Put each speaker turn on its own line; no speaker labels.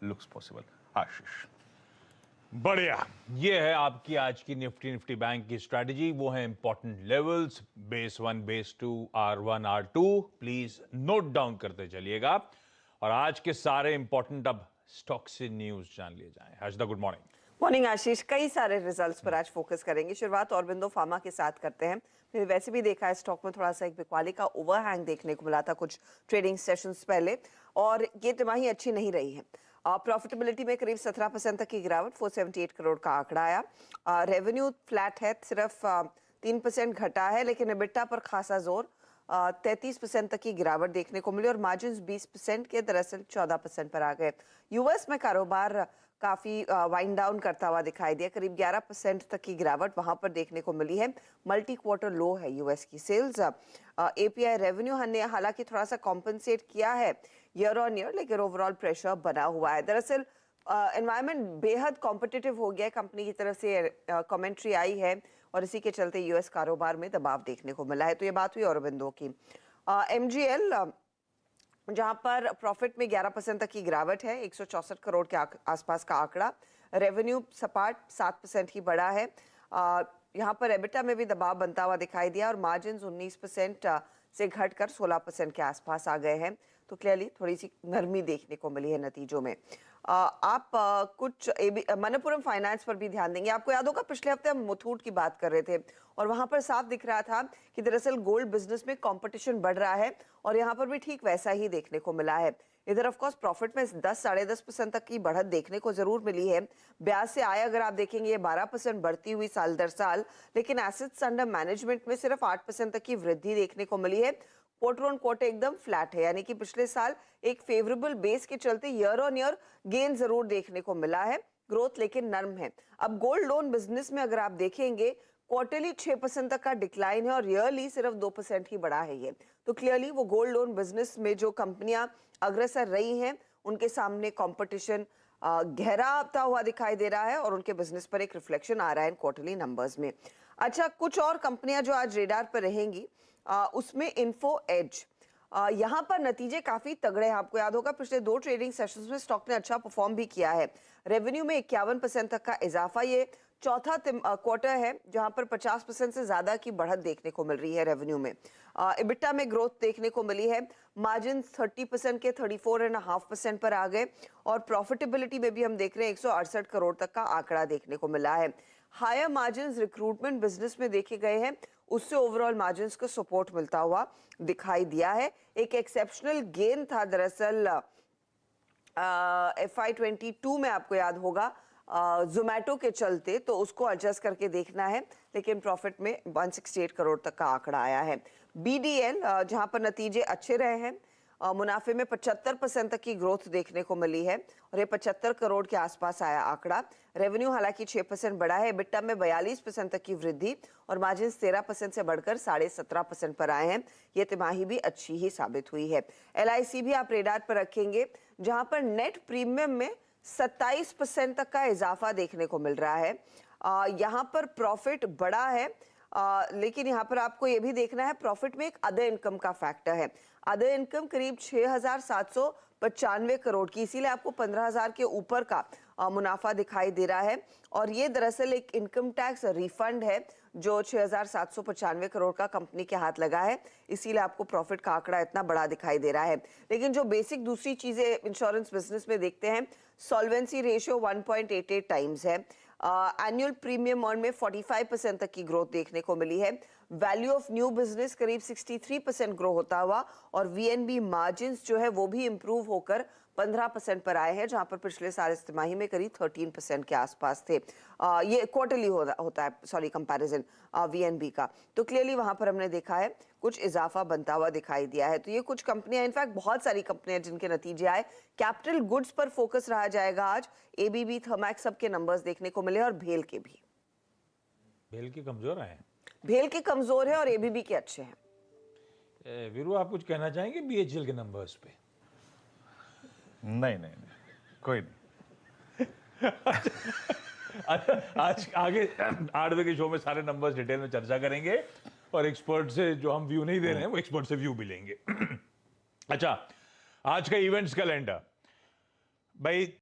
looks possible. Ashish.
बढ़िया, ये है आपकी आज की निफ्टी बैंक की स्ट्रैटेजी। वो है important levels, base 1, base 2, R1, R2। Please note down करते चलिएगा। और आज के सारे इंपॉर्टेंट अब स्टॉक से न्यूज जान लिए जाएं। Harshada, good morning.
मॉर्निंग आशीष। कई सारे रिजल्ट्स पर आज फोकस करेंगे। शुरुआत औरबिंदो फार्मा के साथ करते हैं। मैंने वैसे भी देखा है स्टॉक में थोड़ा सा एक बिकवाली का ओवरहैंग देखने को मिला था कुछ ट्रेडिंग सेशंस पहले, और ये तिमाही अच्छी नहीं रही है। प्रॉफिटेबिलिटी में करीब 17% तक की गिरावट, 478 करोड़ का आंकड़ा आया। रेवेन्यू फ्लैट है, सिर्फ 3% घटा है, लेकिन एबिटा पर खासा जोर, 33% तक की गिरावट देखने को मिली और मार्जिन 20% के दरअसल 14% पर आ गए। यूएस में कारोबार काफी वाइंड डाउन करता हुआ दिखाई दिया, करीब 11% तक की गिरावट वहां पर देखने को मिली है। मल्टी क्वार्टर लो है यूएस की सेल्स। एपीआई रेवेन्यू ने हालांकि थोड़ा सा कॉम्पनसेट किया है ईयर ऑन ईयर, लेकिन ओवरऑल प्रेशर बना हुआ है। दरअसल एनवायरनमेंट बेहद कॉम्पिटिटिव हो गया है, कंपनी की तरफ से कमेंट्री आई है और इसी के चलते यूएस कारोबार में दबाव देखने को मिला है। तो ये बात हुई औरबिंदो की। एमजीएल जहां पर प्रॉफिट में 11% तक की गिरावट है, 164 करोड़ के आसपास का आंकड़ा। रेवेन्यू सपाट 7% ही बढ़ा है। यहाँ पर एबिटा में भी दबाव बनता हुआ दिखाई दिया और मार्जिन 19% से घटकर 16% के आसपास आ गए हैं। तो क्लियरली थोड़ी सी नरमी देखने को मिली है नतीजों में। आप कुछ मनप्पुरम फाइनेंस पर भी ध्यान देंगे। आपको याद होगा पिछले हफ्ते हम मुथूट की बात कर रहे थे और वहां पर साफ दिख रहा था कि दरअसल गोल्ड बिजनेस में कंपटीशन बढ़ रहा है और यहाँ पर भी ठीक वैसा ही देखने को मिला है। इधर ऑफ कोर्स प्रॉफिट में 10-10.5% तक की बढ़त देखने को जरूर मिली है। ब्याज से आय अगर आप देखेंगे 12% बढ़ती हुई साल दर साल, लेकिन एसेट्स अंडर मैनेजमेंट में सिर्फ 8% तक की वृद्धि देखने को मिली है। क्वार्टर ऑन क्वार्टर एकदम फ्लैट है, यानी कि पिछले साल एक फेवरेबल बेस के चलते ईयर ऑन ईयर गेन जरूर देखने को मिला है, ग्रोथ लेकिन नर्म है। अब गोल्ड लोन बिजनेस में अगर आप देखेंगे क्वार्टरली 6% तक का डिक्लाइन है और ईयरली सिर्फ 2% ही बढ़ा है ये। तो क्लियरली वो गोल्ड लोन बिजनेस में जो कंपनियां अग्रसर रही हैं उनके सामने कंपटीशन गहराता हुआ दिखाई दे रहा है और उनके बिजनेस पर एक रिफ्लेक्शन आ रहा है क्वार्टरली नंबर्स में। अच्छा, कुछ और कंपनियां जो आज रेडार पर रहेंगी, उसमें इन्फो एज, यहाँ पर नतीजे काफी तगड़े हैं। आपको याद होगा पिछले 2 ट्रेडिंग सेशंस में स्टॉक ने अच्छा परफॉर्म भी किया है। रेवेन्यू में 51% तक का इजाफा, ये चौथा क्वार्टर है जहां पर 50% से ज्यादा की बढ़त देखने को मिल रही है रेवेन्यू में। इबिटा में ग्रोथ देखने को मिली है, मार्जिन 30% के 34.5% पर आ गए और प्रॉफिटेबिलिटी में भी हम देख रहे हैं 168 करोड़ तक का आंकड़ा देखने को मिला है। हायर मार्जिन रिक्रूटमेंट बिजनेस में देखे गए हैं, उससे ओवरऑल मार्जिन्स को सपोर्ट मिलता हुआ दिखाई दिया है। एक एक्सेप्शनल गेन था दरअसल FY22 में, आपको याद होगा जोमैटो के चलते, तो उसको एडजस्ट करके देखना है, लेकिन प्रॉफिट में 168 करोड़ तक का आंकड़ा आया है। BDL जहां पर नतीजे अच्छे रहे हैं, मुनाफे में 75% तक की ग्रोथ देखने को मिली है और ये 75 करोड़ के आसपास आया आंकड़ा। रेवेन्यू हालांकि 6% बढ़ा है, एबिटा में 42% तक की वृद्धि और मार्जिन 13% से बढ़कर 17.5% पर आए हैं। ये तिमाही भी अच्छी ही साबित हुई है। LIC भी आप रेडार पर रखेंगे, जहां पर नेट प्रीमियम में 27% तक का इजाफा देखने को मिल रहा है। यहाँ पर प्रॉफिट बढ़ा है, लेकिन यहाँ पर आपको ये भी देखना है प्रॉफिट में एक अदर इनकम का फैक्टर है। अदर इनकम करीब 6,795 करोड़ की, इसीलिए आपको 15,000 के ऊपर का मुनाफा दिखाई दे रहा है और ये दरअसल एक इनकम टैक्स रिफंड है जो 6,795 करोड़ का कंपनी के हाथ लगा है, इसीलिए आपको प्रॉफिट का आंकड़ा इतना बड़ा दिखाई दे रहा है। लेकिन जो बेसिक दूसरी चीजें इंश्योरेंस बिजनेस में देखते हैं, सॉल्वेंसी रेशियो 1.88 टाइम्स है। एनुअल प्रीमियम अर्न में 45% तक की ग्रोथ देखने को मिली है। वैल्यू ऑफ न्यू बिजनेस करीब 63% ग्रो होता हुआ और VNB मार्जिन्स जो है वो भी इंप्रूव होकर 15% पर आए हैं, जहां पर पिछले साल इस तिमाही में करीब 13% के आसपास थे। ये क्वार्टरली होता है, सॉरी, कंपैरिजन VNB का। तो क्लियरली वहां पर हमने देखा है कुछ इजाफा बनता हुआ दिखाई दिया है। तो ये कुछ कंपनियां, इनफैक्ट बहुत सारी कंपनियां जिनके नतीजे आए। कैपिटल गुड्स पर फोकस रहा जाएगा आज। ABB, थर्मैक्स सबके नंबर्स देखने को मिले और भेल के भी।
भेल के कमजोर आए हैं,
भेल के कमजोर है और ABB के अच्छे हैं।
वीरू, आप कुछ कहना चाहेंगे BHEL के नंबर्स पे?
नहीं, कोई नहीं।
आज आगे 8 बजे के शो में सारे नंबर्स डिटेल में चर्चा करेंगे और एक्सपर्ट से जो हम व्यू नहीं दे रहे हैं वो एक्सपर्ट से व्यू भी लेंगे। अच्छा, आज का इवेंट्स कैलेंडर भाई